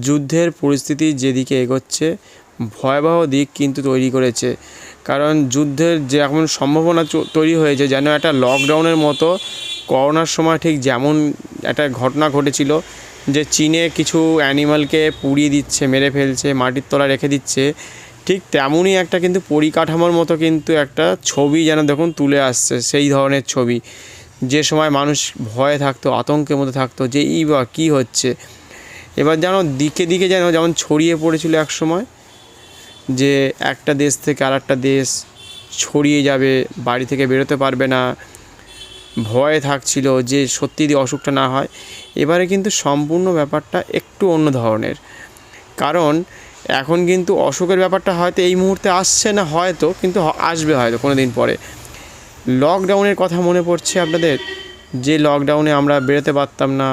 যুদ্ধের পরিস্থিতি যেদিকে এগোচ্ছে ভয়াবহ দিক কিন্তু তৈরি করেছে। কারণ যুদ্ধের যে এখন সম্ভাবনা তৈরি হয়েছে, যেন একটা লকডাউনের মতো করোনার সময় ঠিক যেমন একটা ঘটনা ঘটেছিল যে চীনে কিছু অ্যানিমালকে পুড়িয়ে দিচ্ছে, মেরে ফেলছে, মাটির তলায় রেখে দিচ্ছে, ঠিক তেমনই একটা কিন্তু পরিকাঠামোর মতো কিন্তু একটা ছবি যেন দেখুন তুলে আসছে, সেই ধরনের ছবি। যে সময় মানুষ ভয়ে থাকতো, আতঙ্কের মধ্যে থাকতো যে এই বা কী হচ্ছে, এবার যেন দিকে দিকে যেমন ছড়িয়ে পড়েছিল এক সময়, যে একটা দেশ থেকে আর একটা দেশ ছড়িয়ে যাবে, বাড়ি থেকে বেরোতে পারবে না, ভয়ে থাকছিল যে সত্যি যদি অসুখটা না হয়। এবারে কিন্তু সম্পূর্ণ ব্যাপারটা একটু অন্য ধরনের। কারণ এখন কিন্তু অসুখের ব্যাপারটা হয়তো এই মুহূর্তে আসছে না, হয়তো কিন্তু আসবে হয়তো কোনো দিন পরে। লকডাউনের কথা মনে পড়ছে আপনাদের? যে লকডাউনে আমরা বেরোতে পারতাম না,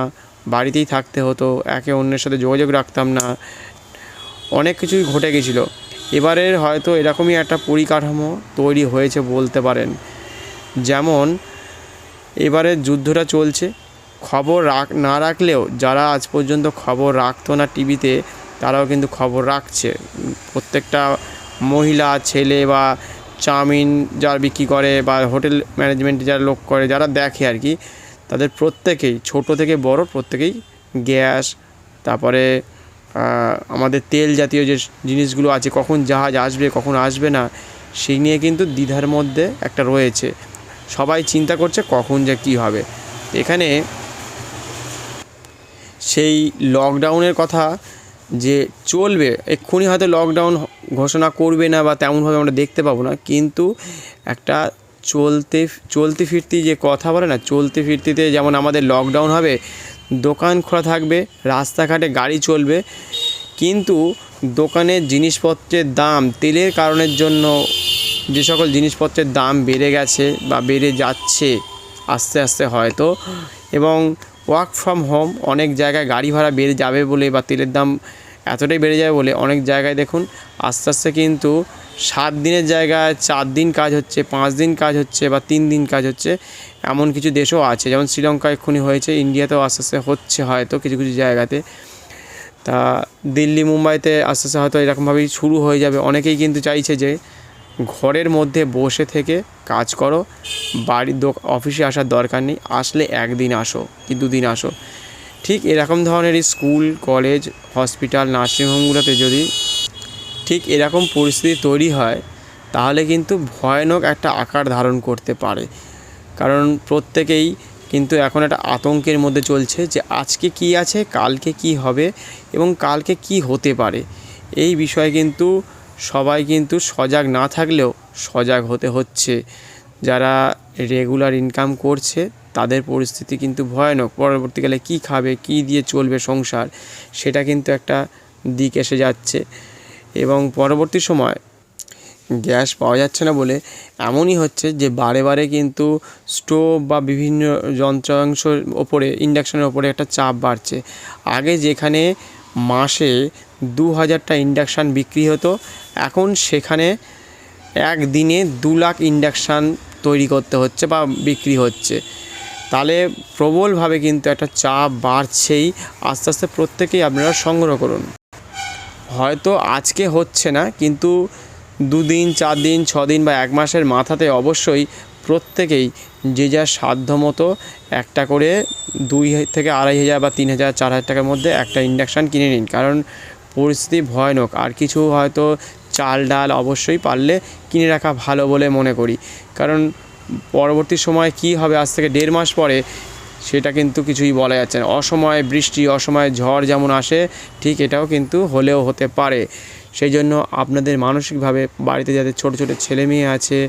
বাড়িতেই থাকতে হতো, একে অন্যের সাথে যোগাযোগ রাখতাম না, অনেক কিছুই ঘটে গেছিলো। এবারের হয়তো এরকমই একটা পরিকাঠামো তৈরি হয়েছে বলতে পারেন। যেমন এবারে যুদ্ধটা চলছে, খবর না রাখলেও যারা আজ পর্যন্ত খবর রাখতো না টিভিতে, তারাও কিন্তু খবর রাখছে। প্রত্যেকটা মহিলা, ছেলে বা চাউমিন যারা বিক্রি করে বা হোটেল ম্যানেজমেন্টে যারা লোক করে, যারা দেখে আর কি, তাদের প্রত্যেকেই ছোট থেকে বড় প্রত্যেকেই গ্যাস, তারপরে আমাদের তেল জাতীয় যে জিনিসগুলো আছে, কখন জাহাজ আসবে কখন আসবে না, সেই নিয়ে কিন্তু দ্বিধার মধ্যে একটা রয়েছে। সবাই চিন্তা করছে কখন যে কী হবে। এখানে সেই লকডাউনের কথা যে চলবে, এক্ষুনি হয়তো লকডাউন ঘোষণা করবে না বা তেমনভাবে আমরা দেখতে পাবো না, কিন্তু একটা চলতি ফিরতি যে কথা বলে না, চলতি ফিরতিতে যেমন আমাদের লকডাউন হবে, দোকান খোলা থাকবে, রাস্তাঘাটে গাড়ি চলবে, কিন্তু দোকানের জিনিসপত্রের দাম, তেলের কারণের জন্য যে সকল জিনিসপত্রের দাম বেড়ে গেছে বা বেড়ে যাচ্ছে আস্তে আস্তে হয়তো, এবং ওয়ার্ক ফ্রম হোম অনেক জায়গায় গাড়ি ভাড়া বেড়ে যাবে বলে বা তেলের দাম এতটাই বেড়ে যাবে বলে অনেক জায়গায় দেখুন আস্তে আস্তে কিন্তু 7 দিনের জায়গায় 4 দিন কাজ হচ্ছে, 5 দিন কাজ হচ্ছে বা 3 দিন কাজ হচ্ছে, এমন কিছু দেশও আছে। যেমন শ্রীলঙ্কা এক্ষুনি হয়েছে, ইন্ডিয়াতেও আস্তে আস্তে হচ্ছে হয়তো কিছু কিছু জায়গাতে। তা দিল্লি, মুম্বাইতে আস্তে আস্তে হয়তো এরকমভাবেই শুরু হয়ে যাবে। অনেকেই কিন্তু চাইছে যে ঘরের মধ্যে বসে থেকে কাজ করো, অফিসে আসার দরকার নেই, আসলে একদিন আসো কি 2 দিন আসো। ঠিক এরকম ধরনেরই স্কুল, কলেজ, হসপিটাল, নার্সিংহোমগুলোতে যদি ঠিক এরকম পরিস্থিতি তৈরি হয়, তাহলে কিন্তু ভয়ানক একটা আকার ধারণ করতে পারে। কারণ প্রত্যেকেই কিন্তু এখন একটা আতঙ্কের মধ্যে চলছে যে আজকে কি আছে, কালকে কি হবে এবং কালকে কি হতে পারে। এই বিষয়ে কিন্তু সবাই কিন্তু সজাগ না থাকলেও সজাগ হতে হচ্ছে। যারা রেগুলার ইনকাম করছে তাদের পরিস্থিতি কিন্তু ভয়ানক। পরবর্তীকালে কি খাবে, কি দিয়ে চলবে সংসার, সেটা কিন্তু একটা দিক এসে যাচ্ছে। এবং পরবর্তী সময় গ্যাস পাওয়া যাচ্ছে না বলে এমনই হচ্ছে যে বারে বারে কিন্তু স্টোভ বা বিভিন্ন যন্ত্রাংশের ওপরে, ইন্ডাকশানের ওপরে একটা চাপ বাড়ছে। আগে যেখানে মাসে 2000টা ইন্ডাকশান বিক্রি হতো, এখন সেখানে একদিনে 2 লাখ ইন্ডাকশান তৈরি করতে হচ্ছে বা বিক্রি হচ্ছে। তাহলে প্রবলভাবে কিন্তু একটা চাপ বাড়ছেই। আস্তে আস্তে প্রত্যেকেই আপনারা সংগ্রহ করুন। হয়তো আজকে হচ্ছে না, কিন্তু 2 দিন, 4 দিন, 6 দিন বা 1 মাসের মাথাতে অবশ্যই প্রত্যেকেই যে যার সাধ্য মতো একটা করে 2 থেকে 2500 বা 3000, 4000 টাকার মধ্যে একটা ইন্ডাকশান কিনে নিন। কারণ পরিস্থিতি ভয়ানক। আর কিছু হয়তো চাল ডাল অবশ্যই পারলে কিনে রাখা ভালো বলে মনে করি। কারণ পরবর্তী সময় কি হবে আজ থেকে 1.5 মাস পরে, সেটা কিন্তু কিছুই বলা যাচ্ছে না। অসময়ে বৃষ্টি, অসময়ে ঝড় যেমন আসে, ঠিক এটাও কিন্তু হলেও হতে পারে। সেই জন্য আপনাদের মানসিকভাবে বাড়িতে যাদের ছোট ছোট ছেলে মেয়ে আছে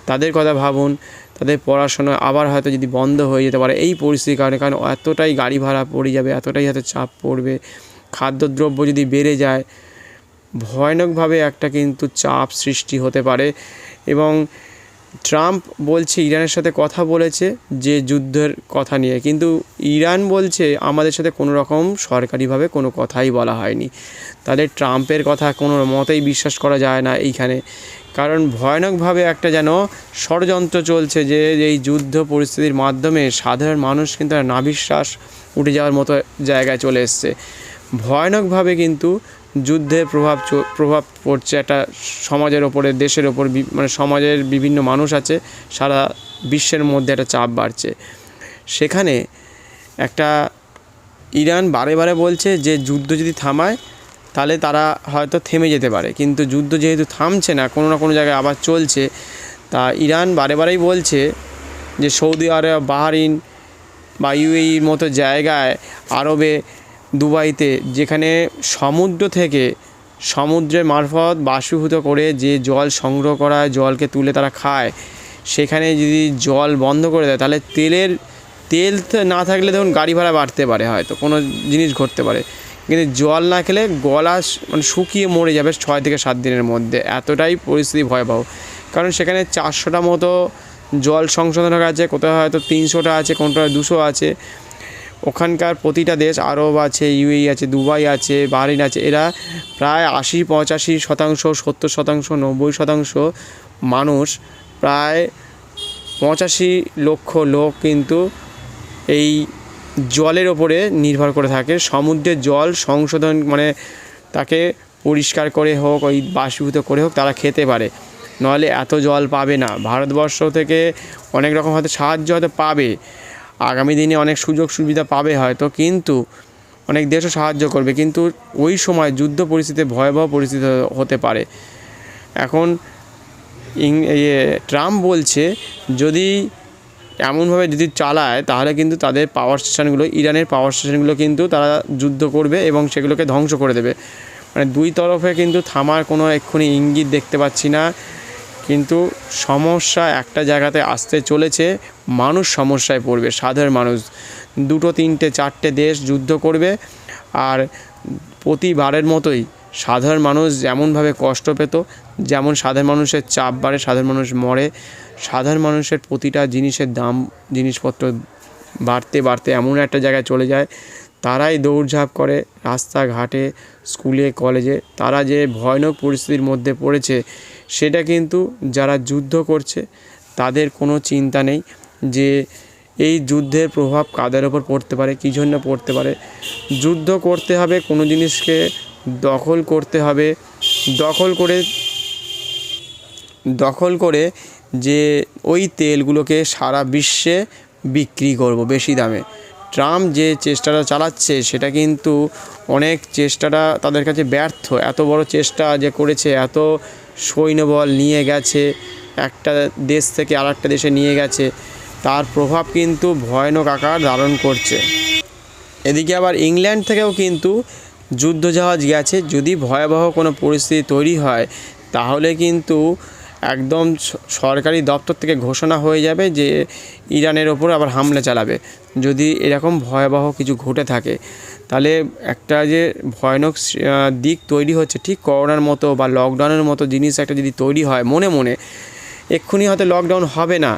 তাদের কথা ভাবুন। তাদের পড়াশোনা আবার হয়তো যদি বন্ধ হয়ে যেতে পারে এই পরিস্থিতির কারণে, কারণ এতটাই গাড়ি ভাড়া পড়ে যাবে, এতটাই হয়তো চাপ পড়বে, খাদ্যদ্রব্য যদি বেড়ে যায়, ভয়ানকভাবে একটা কিন্তু চাপ সৃষ্টি হতে পারে। এবং ট্রাম্প বলছে ইরানের সাথে কথা বলেছে যে যুদ্ধের কথা নিয়ে, কিন্তু ইরান বলছে আমাদের সাথে কোনো রকম সরকারিভাবে কোনো কথাই বলা হয়নি। তাহলে ট্রাম্পের কথা কোনো মতেই বিশ্বাস করা যায় না এইখানে। কারণ ভয়ানকভাবে একটা যেন ষড়যন্ত্র চলছে যে এই যুদ্ধ পরিস্থিতির মাধ্যমে সাধারণ মানুষ কিন্তু নাভিশ্বাস উঠে যাওয়ার মতো জায়গায় চলে এসছে। ভয়ানকভাবে কিন্তু যুদ্ধের প্রভাব পড়ছে একটা সমাজের ওপরে, দেশের ওপর, মানে সমাজের বিভিন্ন মানুষ আছে, সারা বিশ্বের মধ্যে একটা চাপ বাড়ছে। সেখানে একটা ইরান বারে বারে বলছে যে যুদ্ধ যদি থামায় তাহলে তারা হয়তো থেমে যেতে পারে, কিন্তু যুদ্ধ যেহেতু থামছে না, কোনো না কোনো জায়গায় আবার চলছে, তা ইরান বারে বারেই বলছে যে সৌদি আরব, বাহরিন বা ইউএইর মতো জায়গায়, আরবে, দুবাইতে, যেখানে সমুদ্র থেকে, সমুদ্রের মারফত বাষ্পীভূত করে যে জল সংগ্রহ করা হয়, জলকে তুলে তারা খায়, সেখানে যদি জল বন্ধ করে দেয় তাহলে তেল না থাকলে দেখুন গাড়ি ভাড়া বাড়তে পারে, হয়তো কোনো জিনিস ঘটতে পারে, কিন্তু জল না খেলে গলা মানে শুকিয়ে মরে যাবে 6 থেকে 7 দিনের মধ্যে। এতটাই পরিস্থিতি ভয়াবহ, কারণ সেখানে 400টা মতো জল সংশোধনাগার আছে, কোথাও হয়তো 300টা আছে, কোনটা 200 আছে। ওখানকার প্রতিটা দেশ, আরব আছে, ইউএই আছে, দুবাই আছে, বাহরিন আছে, এরা প্রায় 80-85%, 70%, 90% মানুষ, প্রায় 85 লক্ষ লোক কিন্তু এই জলের ওপরে নির্ভর করে থাকে। সমুদ্রের জল সংশোধন, মানে তাকে পরিষ্কার করে হোক, ওই বাষ্পীভূত করে হোক তারা খেতে পারে, নাহলে এত জল পাবে না। ভারতবর্ষ থেকে অনেক রকম হয়তো সাহায্য হয়তো পাবে, আগামী দিনে অনেক সুযোগ সুবিধা পাবে হয়তো, কিন্তু অনেক দেশও সাহায্য করবে, কিন্তু ওই সময় যুদ্ধ পরিস্থিতিতে ভয়াবহ পরিস্থিতি হতে পারে। এখন ট্রাম্প বলছে যদি এমনভাবে যদি চালায় তাহলে কিন্তু তাদের পাওয়ার স্টেশনগুলো, ইরানের পাওয়ার স্টেশনগুলো কিন্তু তারা যুদ্ধ করবে এবং সেগুলোকে ধ্বংস করে দেবে। মানে দুই তরফে কিন্তু থামার কোনো এক্ষুনি ইঙ্গিত দেখতে পাচ্ছি না, কিন্তু সমস্যা একটা জায়গাতে আসতে চলেছে, মানুষ সমস্যায় পড়বে, সাধারণ মানুষ। 2, 3, 4টে দেশ যুদ্ধ করবে, আর প্রতিবারের মতোই সাধারণ মানুষ যেমনভাবে কষ্ট পেত, যেমন সাধারণ মানুষের চাপ বাড়ে, সাধারণ মানুষ মরে, সাধারণ মানুষের প্রতিটা জিনিসের দাম, জিনিসপত্র বাড়তে বাড়তে এমন একটা জায়গায় চলে যায়, তারাই দৌড়ঝাঁপ করে রাস্তাঘাটে, স্কুলে, কলেজে। তারা যে ভয়ানক পরিস্থিতির মধ্যে পড়েছে সেটা কিন্তু যারা যুদ্ধ করছে তাদের কোনো চিন্তা নেই যে এই যুদ্ধের প্রভাব কাদের ওপর পড়তে পারে, কী জন্য পড়তে পারে। যুদ্ধ করতে হবে, কোনো জিনিসকে দখল করতে হবে, দখল করে যে ওই তেলগুলোকে সারা বিশ্বে বিক্রি করব বেশি দামে। ট্রাম্প যে চেষ্টাটা চালাচ্ছে সেটা কিন্তু অনেক চেষ্টাটা তাদের কাছে ব্যর্থ। এত বড় চেষ্টা যে করেছে, এত সৈন্যবল নিয়ে গেছে, একটা দেশ থেকে আরেকটা দেশে নিয়ে গেছে, তার প্রভাব কিন্তু ভয়ানক আকার ধারণ করছে। এদিকে আবার ইংল্যান্ড থেকেও কিন্তু যুদ্ধজাহাজ গেছে। যদি ভয়াবহ কোনো পরিস্থিতি তৈরি হয় তাহলে কিন্তু একদম সরকারি দপ্তর থেকে ঘোষণা হয়ে যাবে যে ইরানের ওপর আবার হামলা চালাবে। যদি এরকম ভয়াবহ কিছু ঘটে থাকে তাহলে একটা যে ভয়ানক দিক তৈরি হচ্ছে, ঠিক করোনার মতো বা লকডাউনের মতো জিনিস একটা যদি তৈরি হয় মনে মনে, এক্ষুনি হয়তো লকডাউন হবে না,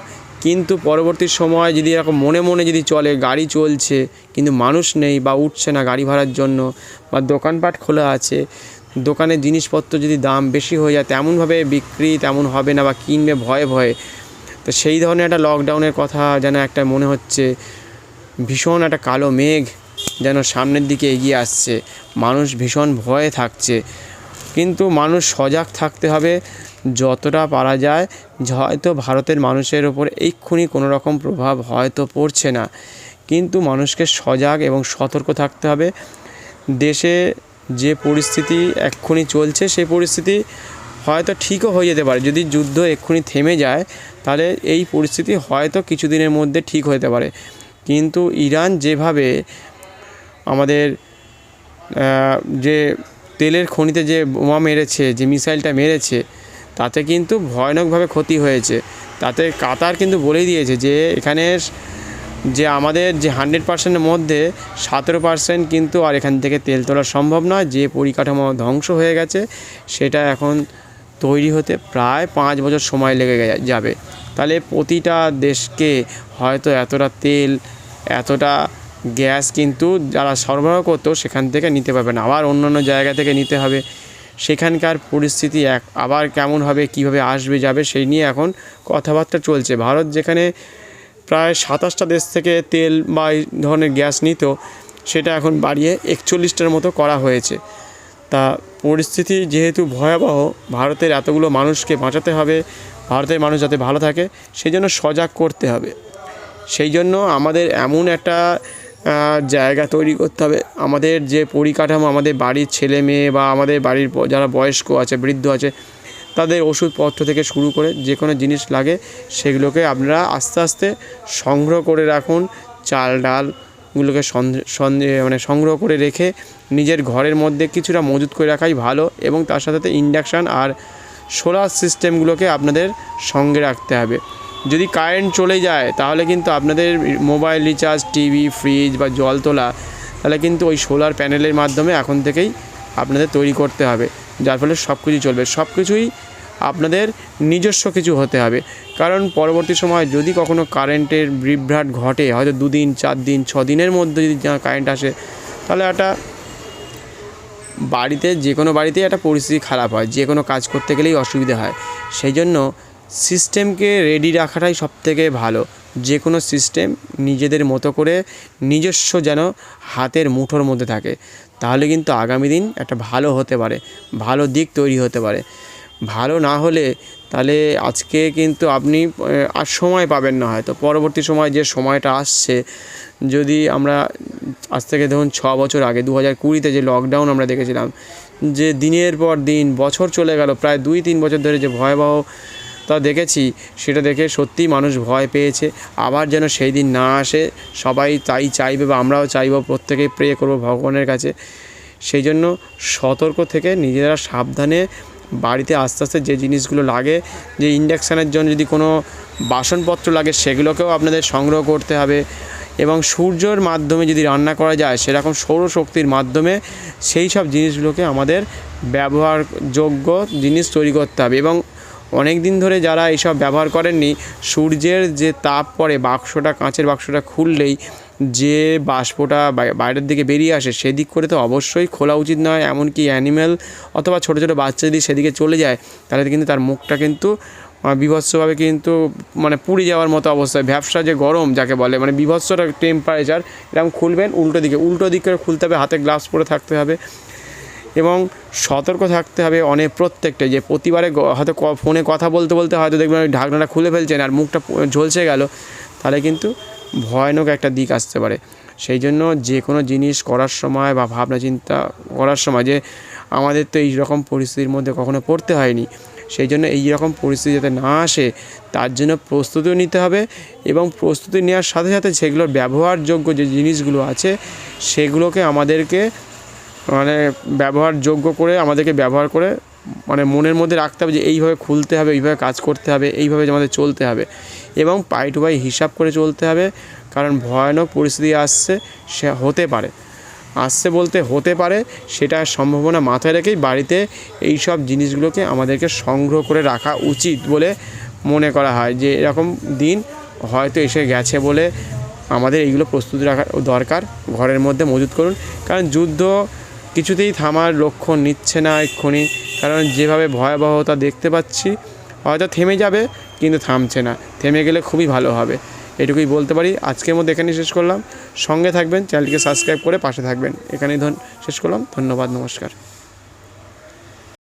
কিন্তু পরবর্তী সময় যদি এরকম মনে মনে যদি চলে, গাড়ি চলছে কিন্তু মানুষ নেই বা উঠছে না গাড়ি ভাড়ার জন্য, বা দোকানপাট খোলা আছে, দোকানের জিনিসপত্র যদি দাম বেশি হয়ে যায়, তেমনভাবে বিক্রি তেমন হবে না বা কিনবে ভয়ে ভয়ে, তো সেই ধরনের একটা লকডাউনের কথা যেন একটা মনে হচ্ছে, ভীষণ একটা কালো মেঘ যেন সামনের দিকে এগিয়ে আসছে, মানুষ ভীষণ ভয়ে থাকছে। কিন্তু মানুষ সজাগ থাকতে হবে যতটা পারা যায়। হয়তো ভারতের মানুষের ওপর এক্ষুনি কোনো রকম প্রভাব হয়তো পড়ছে না, কিন্তু মানুষকে সজাগ এবং সতর্ক থাকতে হবে। দেশে যে পরিস্থিতি এক্ষুনি চলছে সেই পরিস্থিতি হয়তো ঠিকও হয়ে যেতে পারে। যদি যুদ্ধ এক্ষুনি থেমে যায় তাহলে এই পরিস্থিতি হয়তো কিছুদিনের মধ্যে ঠিক হতে পারে, কিন্তু ইরান যেভাবে আমাদের যে তেলের খনিতে যে বোমা মেরেছে, যে মিসাইলটা মেরেছে, তাতে কিন্তু ভয়ানকভাবে ক্ষতি হয়েছে। তাতে কাতার কিন্তু বলেই দিয়েছে যে এখানে যে আমাদের যে 100%-এর মধ্যে 17% কিন্তু আর এখান থেকে তেল তোলা সম্ভব নয়। যে পরিকাঠামো ধ্বংস হয়ে গেছে সেটা এখন তৈরি হতে প্রায় 5 বছর সময় লেগে যাবে। তাহলে প্রতিটা দেশকে হয়তো এতটা তেল, এতটা গ্যাস কিন্তু যারা সরবরাহ করতো সেখান থেকে নিতে পারবে না, আবার অন্যান্য জায়গা থেকে নিতে হবে। সেখানকার পরিস্থিতি আবার কেমন হবে, কীভাবে আসবে যাবে সেই নিয়ে এখন কথাবার্তা চলছে। ভারত যেখানে প্রায় 27টা দেশ থেকে তেল বা এই ধরনের গ্যাস নিত, সেটা এখন বাড়িয়ে 41টার মতো করা হয়েছে। তা পরিস্থিতি যেহেতু ভয়াবহ, ভারতের এতগুলো মানুষকে বাঁচাতে হবে, ভারতের মানুষ যাতে ভালো থাকে সেই জন্য সজাগ করতে হবে। সেই জন্য আমাদের এমন একটা জায়গা তৈরি করতে হবে, আমাদের যে পরিকাঠামো, আমাদের বাড়ির ছেলে মেয়ে বা আমাদের বাড়ির যারা বয়স্ক আছে, বৃদ্ধ আছে, তাদের ওষুধপত্র থেকে শুরু করে যে কোনো জিনিস লাগে সেগুলোকে আপনারা আস্তে আস্তে সংগ্রহ করে রাখুন। চাল ডালগুলোকে মানে সংগ্রহ করে রেখে নিজের ঘরের মধ্যে কিছুটা মজুত করে রাখাই ভালো, এবং তার সাথে সাথে ইন্ডাকশান আর সোলার সিস্টেমগুলোকে আপনাদের সঙ্গে রাখতে হবে। যদি কারেন্ট চলে যায় তাহলে কিন্তু আপনাদের মোবাইল রিচার্জ, টিভি, ফ্রিজ বা জল তোলা, তাহলে কিন্তু ওই সোলার প্যানেলের মাধ্যমে এখন থেকেই আপনাদের তৈরি করতে হবে, যার ফলে সব কিছু চলবে। সব কিছুই আপনাদের নিজস্ব কিছু হতে হবে, কারণ পরবর্তী সময় যদি কখনো কারেন্টের বিভ্রাট ঘটে, হয়তো 2 দিন 4 দিন 6 দিনের মধ্যে যদি কারেন্ট আসে, তাহলে একটা বাড়িতে, যে কোনো বাড়িতেই একটা পরিস্থিতি খারাপ হয়, যে কোনো কাজ করতে গেলেই অসুবিধা হয়। সেই জন্য সিস্টেমকে রেডি রাখাটাই সবথেকে ভালো। যে কোনো সিস্টেম নিজেদের মতো করে নিজস্ব যেন হাতের মুঠোর মধ্যে থাকে, তাহলে কিন্তু আগামী দিন একটা ভালো হতে পারে, ভালো দিক তৈরি হতে পারে। ভালো না হলে তাহলে আজকে কিন্তু আপনি আর সময় পাবেন না, হয়তো পরবর্তী সময় যে সময়টা আসছে, যদি আমরা আজ থেকে ধরুন 6 বছর আগে 2020-তে যে লকডাউন আমরা দেখেছিলাম, যে দিনের পর দিন বছর চলে গেল, প্রায় 2-3 বছর ধরে যে ভয়াবহতা দেখেছি, সেটা দেখে সত্যিই মানুষ ভয় পেয়েছে। আবার যেন সেই দিন না আসে, সবাই তাই চাইবে বা আমরাও চাইবো, প্রত্যেকেই প্রে করবো ভগবানের কাছে। সেই জন্য সতর্ক থেকে নিজেরা সাবধানে বাড়িতে আস্তে আস্তে যে জিনিসগুলো লাগে, যে ইন্ডাকশানের জন্য যদি কোনো বাসনপত্র লাগে সেগুলোকেও আপনাদের সংগ্রহ করতে হবে, এবং সূর্যের মাধ্যমে যদি রান্না করা যায় সেরকম সৌরশক্তির মাধ্যমে সেই সব জিনিসগুলোকে আমাদের ব্যবহারযোগ্য জিনিস তৈরি করতে হবে। এবং অনেক দিন ধরে যারা এইসব ব্যবহার করেননি, সূর্যের যে তাপ পড়ে, বাক্সটা, কাঁচের বাক্সটা খুললেই যে বাষ্পটা বাইরের দিকে বেরিয়ে আসে, সেদিক করে তো অবশ্যই খোলা উচিত নয়। এমনকি অ্যানিম্যাল অথবা ছোটো ছোটো বাচ্চা যদি সেদিকে চলে যায়, তাহলে কিন্তু তার মুখটা কিন্তু বিভৎসভাবে কিন্তু মানে পুড়ে যাওয়ার মতো অবস্থায়, ভ্যাপসা যে গরম যাকে বলে, মানে বিভৎসটা টেম্পারেচার, এরকম খুলবেন উল্টো দিকে খুলতে হবে, হাতে গ্লাভস পরে থাকতে হবে, এবং সতর্ক থাকতে হবে অনেক প্রত্যেকটা। যে প্রতিবারে হয়তো ফোনে কথা বলতে বলতে হয়তো দেখবেন ওই ঢাকনাটা খুলে ফেলছেন আর মুখটা ঝলসে গেল, তাহলে কিন্তু ভয়ানক একটা দিক আসতে পারে। সেই জন্য যে কোনো জিনিস করার সময় বা ভাবনা চিন্তা করার সময়, যে আমাদের তো এই রকম পরিস্থিতির মধ্যে কখনো পড়তে হয়নি, সেই জন্য এই রকম পরিস্থিতি যাতে না আসে তার জন্য প্রস্তুতিও নিতে হবে, এবং প্রস্তুতি নেওয়ার সাথে সাথে সেগুলোর ব্যবহারযোগ্য যে জিনিসগুলো আছে সেগুলোকে আমাদেরকে মানে ব্যবহারযোগ্য করে আমাদেরকে ব্যবহার করে মানে মনের মধ্যে রাখতে হবে যে এইভাবে খুলতে হবে, এইভাবে কাজ করতে হবে, এইভাবে আমাদের চলতে হবে, এবং পাই টু পাই হিসাব করে চলতে হবে। কারণ ভয়ানক পরিস্থিতি আসছে, সে হতে পারে, সেটা সম্ভাবনা মাথায় রেখেই বাড়িতে এই সব জিনিসগুলোকে আমাদেরকে সংগ্রহ করে রাখা উচিত বলে মনে করা হয়। যে এরকম দিন হয়তো এসে গেছে বলে আমাদের এইগুলো প্রস্তুতি রাখা দরকার, ঘরের মধ্যে মজুত করুন। কারণ যুদ্ধ কিছুতেই থামার লক্ষণ নিচ্ছে না এক্ষুনি, কারণ যেভাবে ভয়াবহতা দেখতে পাচ্ছি, হয়তো থেমে যাবে কিন্তু থামছে না। থেমে গেলে খুবই ভালো হবে, এটুকুই বলতে পারি। আজকের মধ্যে এখানেই শেষ করলাম। সঙ্গে থাকবেন, চ্যানেলটিকে সাবস্ক্রাইব করে পাশে থাকবেন। এখানেই শেষ করলাম। ধন্যবাদ, নমস্কার।